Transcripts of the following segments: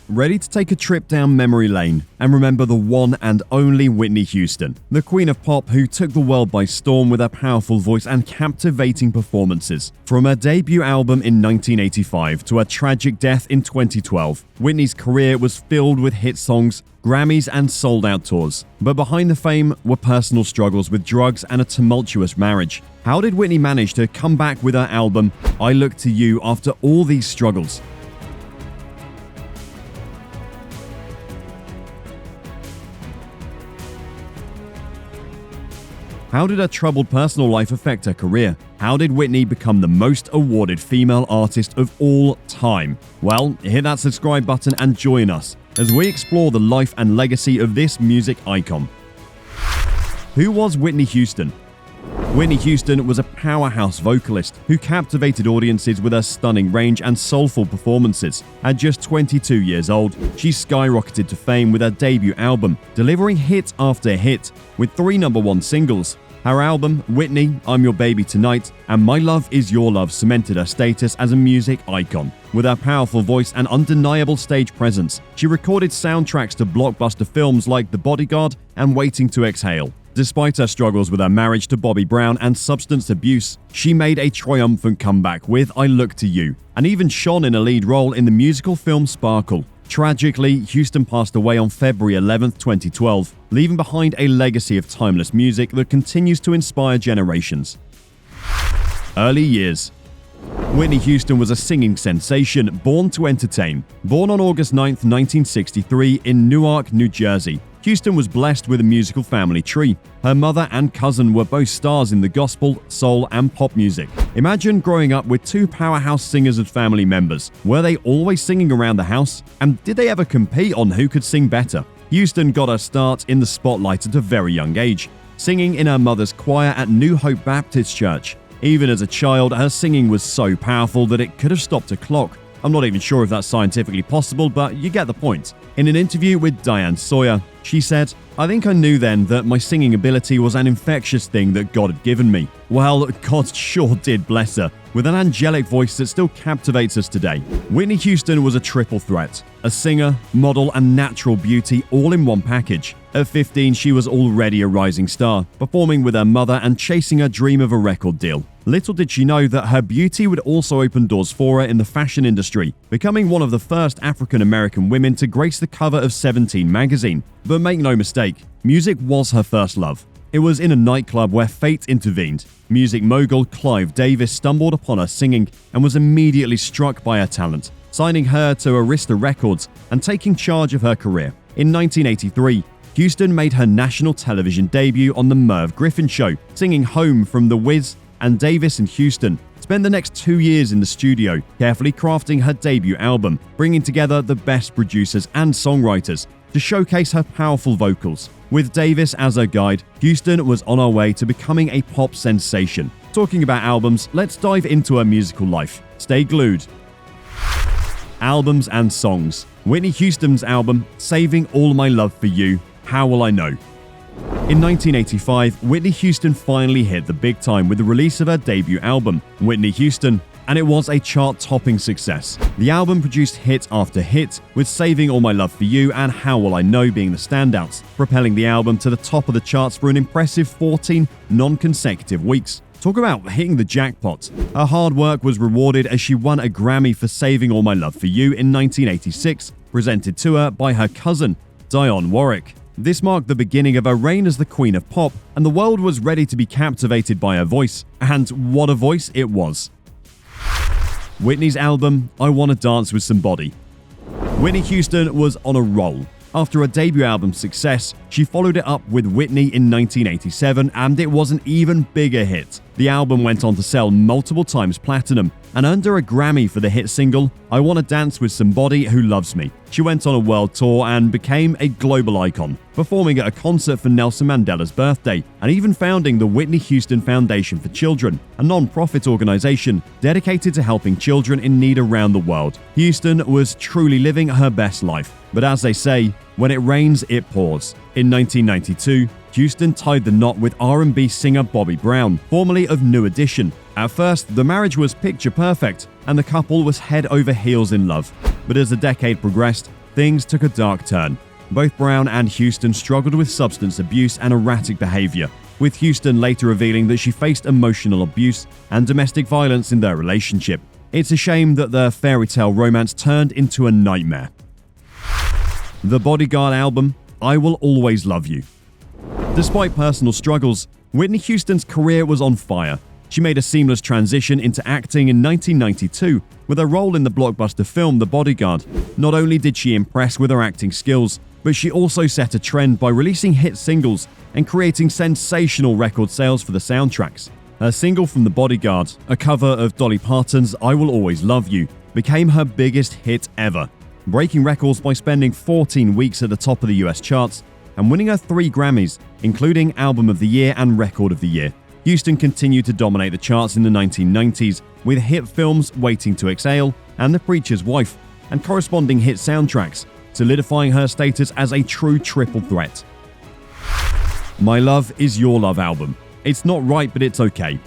ready to take a trip down memory lane and remember the one and only Whitney Houston, the queen of pop who took the world by storm with her powerful voice and captivating performances. From her debut album in 1985 to her tragic death in 2012, Whitney's career was filled with hit songs, Grammys, and sold-out tours. But behind the fame were personal struggles with drugs and a tumultuous marriage. How did Whitney manage to come back with her album, I Look to You, after all these struggles? How did her troubled personal life affect her career? How did Whitney become the most awarded female artist of all time? Well, hit that subscribe button and join us as we explore the life and legacy of this music icon. Who was Whitney Houston? Whitney Houston was a powerhouse vocalist who captivated audiences with her stunning range and soulful performances. At just 22 years old, she skyrocketed to fame with her debut album, delivering hit after hit with 3 #1 singles. Her album, Whitney, I'm Your Baby Tonight, and My Love Is Your Love cemented her status as a music icon. With her powerful voice and undeniable stage presence, she recorded soundtracks to blockbuster films like The Bodyguard and Waiting to Exhale. Despite her struggles with her marriage to Bobby Brown and substance abuse, she made a triumphant comeback with I Look to You, and even shone in a lead role in the musical film Sparkle. Tragically, Houston passed away on February 11, 2012, leaving behind a legacy of timeless music that continues to inspire generations. Early years. Whitney Houston was a singing sensation born to entertain. Born on August 9, 1963 in Newark, New Jersey, Houston was blessed with a musical family tree. Her mother and cousin were both stars in the gospel, soul, and pop music. Imagine growing up with 2 powerhouse singers as family members. Were they always singing around the house? And did they ever compete on who could sing better? Houston got her start in the spotlight at a very young age, singing in her mother's choir at New Hope Baptist Church. Even as a child, her singing was so powerful that it could have stopped a clock. I'm not even sure if that's scientifically possible, but you get the point. In an interview with Diane Sawyer, she said, I think I knew then that my singing ability was an infectious thing that God had given me. Well, God sure did bless her, with an angelic voice that still captivates us today. Whitney Houston was a triple threat, a singer, model, and natural beauty all in one package. At 15, she was already a rising star, performing with her mother and chasing her dream of a record deal. Little did she know that her beauty would also open doors for her in the fashion industry, becoming one of the first African-American women to grace the cover of 17 magazine. But make no mistake, music was her first love. It was in a nightclub where fate intervened. Music mogul Clive Davis stumbled upon her singing and was immediately struck by her talent, signing her to Arista Records and taking charge of her career. In 1983, Houston made her national television debut on The Merv Griffin Show, singing Home from The Wiz, and Davis and Houston spent the next 2 years in the studio, carefully crafting her debut album, bringing together the best producers and songwriters to showcase her powerful vocals. With Davis as her guide, Houston was on her way to becoming a pop sensation. Talking about albums, let's dive into her musical life. Stay glued. Albums and songs. Whitney Houston's album, Saving All My Love for You, How Will I Know? In 1985, Whitney Houston finally hit the big time with the release of her debut album, Whitney Houston, and it was a chart-topping success. The album produced hit after hit, with Saving All My Love for You and How Will I Know being the standouts, propelling the album to the top of the charts for an impressive 14 non-consecutive weeks. Talk about hitting the jackpot. Her hard work was rewarded as she won a Grammy for Saving All My Love for You in 1986, presented to her by her cousin, Dionne Warwick. This marked the beginning of her reign as the Queen of Pop, and the world was ready to be captivated by her voice. And what a voice it was. Whitney's album, I Wanna Dance with Somebody. Whitney Houston was on a roll. After her debut album's success, she followed it up with Whitney in 1987, and it was an even bigger hit. The album went on to sell multiple times platinum and earned her a Grammy for the hit single, I Wanna Dance with Somebody Who Loves Me. She went on a world tour and became a global icon, performing at a concert for Nelson Mandela's birthday, and even founding the Whitney Houston Foundation for Children, a non-profit organization dedicated to helping children in need around the world. Houston was truly living her best life, but as they say, when it rains, it pours. In 1992, Houston tied the knot with R&B singer Bobby Brown, formerly of New Edition. At first, the marriage was picture perfect, and the couple was head over heels in love. But as the decade progressed, things took a dark turn. Both Brown and Houston struggled with substance abuse and erratic behavior, with Houston later revealing that she faced emotional abuse and domestic violence in their relationship. It's a shame that their fairy tale romance turned into a nightmare. The Bodyguard album, I Will Always Love You. Despite personal struggles, Whitney Houston's career was on fire. She made a seamless transition into acting in 1992 with a role in the blockbuster film The Bodyguard. Not only did she impress with her acting skills, but she also set a trend by releasing hit singles and creating sensational record sales for the soundtracks. Her single from The Bodyguard, a cover of Dolly Parton's I Will Always Love You, became her biggest hit ever, breaking records by spending 14 weeks at the top of the US charts and winning her 3 Grammys, including Album of the Year and Record of the Year. Houston continued to dominate the charts in the 1990s with hit films Waiting to Exhale and The Preacher's Wife, and corresponding hit soundtracks, solidifying her status as a true triple threat. My Love Is Your Love album. It's not right, but it's okay.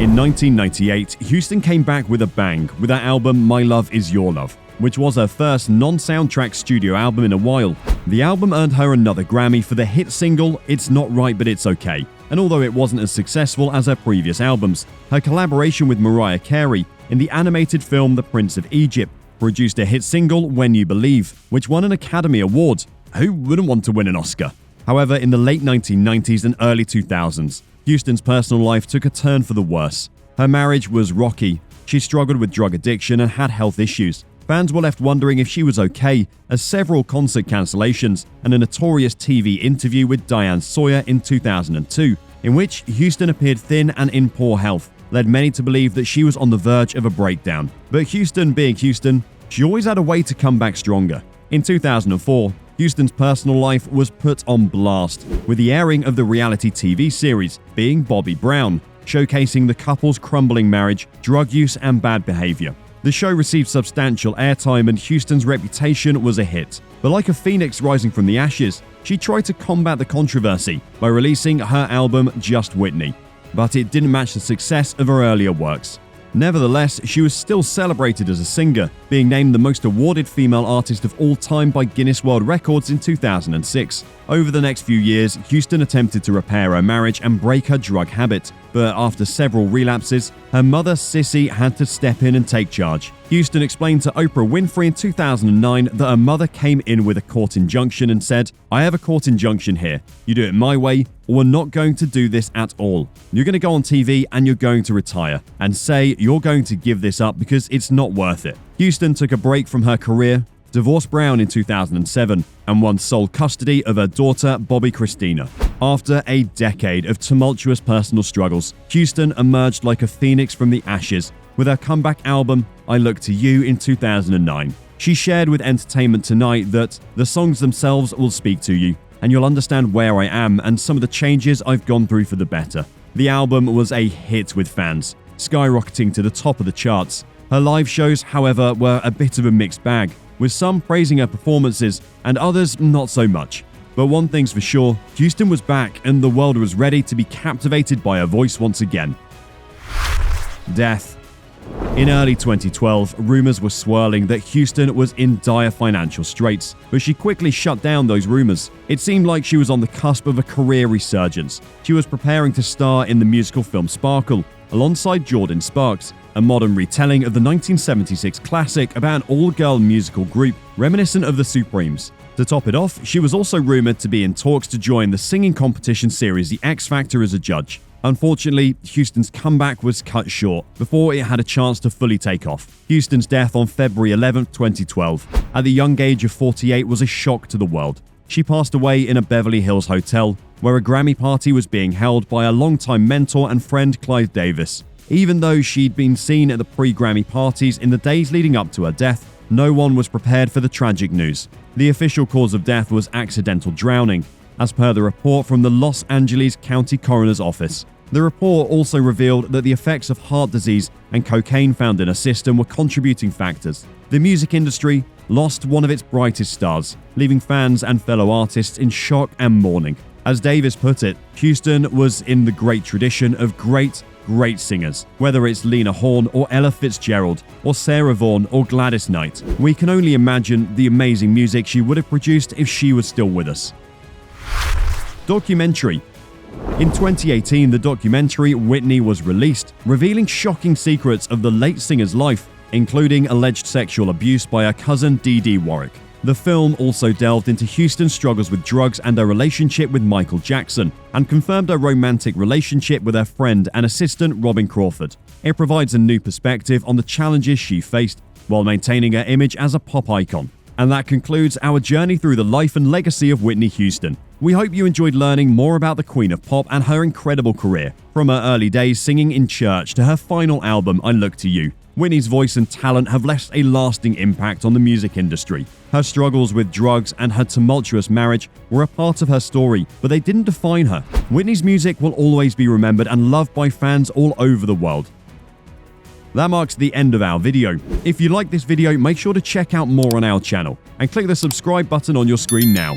In 1998, Houston came back with a bang with her album My Love Is Your Love, which was her first non-soundtrack studio album in a while. The album earned her another Grammy for the hit single It's Not Right But It's Okay, and although it wasn't as successful as her previous albums, her collaboration with Mariah Carey in the animated film The Prince of Egypt produced a hit single When You Believe, which won an Academy Award. Who wouldn't want to win an Oscar? However, in the late 1990s and early 2000s, Houston's personal life took a turn for the worse. Her marriage was rocky, she struggled with drug addiction and had health issues. Fans were left wondering if she was okay, as several concert cancellations and a notorious TV interview with Diane Sawyer in 2002, in which Houston appeared thin and in poor health, led many to believe that she was on the verge of a breakdown. But Houston being Houston, she always had a way to come back stronger. In 2004, Houston's personal life was put on blast, with the airing of the reality TV series Being Bobby Brown, showcasing the couple's crumbling marriage, drug use, and bad behavior. The show received substantial airtime and Houston's reputation was a hit. But like a phoenix rising from the ashes, she tried to combat the controversy by releasing her album Just Whitney. But it didn't match the success of her earlier works. Nevertheless, she was still celebrated as a singer, being named the most awarded female artist of all time by Guinness World Records in 2006. Over the next few years, Houston attempted to repair her marriage and break her drug habit, but after several relapses, her mother, Sissy, had to step in and take charge. Houston explained to Oprah Winfrey in 2009 that her mother came in with a court injunction and said, "I have a court injunction here. You do it my way, or we're not going to do this at all. You're going to go on TV and you're going to retire and say you're going to give this up because it's not worth it." Houston took a break from her career, divorced Brown in 2007, and won sole custody of her daughter, Bobby Christina. After a decade of tumultuous personal struggles, Houston emerged like a phoenix from the ashes with her comeback album, I Look to You, in 2009. She shared with Entertainment Tonight that the songs themselves will speak to you, and you'll understand where I am and some of the changes I've gone through for the better. The album was a hit with fans, skyrocketing to the top of the charts. Her live shows, however, were a bit of a mixed bag, with some praising her performances and others not so much. But one thing's for sure, Houston was back and the world was ready to be captivated by her voice once again. Death. In early 2012, rumors were swirling that Houston was in dire financial straits, but she quickly shut down those rumors. It seemed like she was on the cusp of a career resurgence. She was preparing to star in the musical film Sparkle, alongside Jordan Sparks, a modern retelling of the 1976 classic about an all-girl musical group reminiscent of the Supremes. To top it off, she was also rumored to be in talks to join the singing competition series The X Factor as a judge. Unfortunately, Houston's comeback was cut short before it had a chance to fully take off. Houston's death on February 11, 2012, at the young age of 48, was a shock to the world. She passed away in a Beverly Hills hotel, where a Grammy party was being held by a longtime mentor and friend, Clive Davis. Even though she'd been seen at the pre-Grammy parties in the days leading up to her death, no one was prepared for the tragic news. The official cause of death was accidental drowning, as per the report from the Los Angeles County Coroner's Office. The report also revealed that the effects of heart disease and cocaine found in her system were contributing factors. The music industry lost one of its brightest stars, leaving fans and fellow artists in shock and mourning. As Davis put it, Houston was in the great tradition of great great singers. Whether it's Lena Horne or Ella Fitzgerald, or Sarah Vaughan or Gladys Knight, we can only imagine the amazing music she would have produced if she was still with us. Documentary. In 2018, the documentary Whitney was released, revealing shocking secrets of the late singer's life, including alleged sexual abuse by her cousin Dee Dee Warwick. The film also delved into Houston's struggles with drugs and her relationship with Michael Jackson, and confirmed her romantic relationship with her friend and assistant Robin Crawford. It provides a new perspective on the challenges she faced while maintaining her image as a pop icon. And that concludes our journey through the life and legacy of Whitney Houston. We hope you enjoyed learning more about the Queen of Pop and her incredible career, from her early days singing in church to her final album, I Look to You. Whitney's voice and talent have left a lasting impact on the music industry. Her struggles with drugs and her tumultuous marriage were a part of her story, but they didn't define her. Whitney's music will always be remembered and loved by fans all over the world. That marks the end of our video. If you like this video, make sure to check out more on our channel and click the subscribe button on your screen now.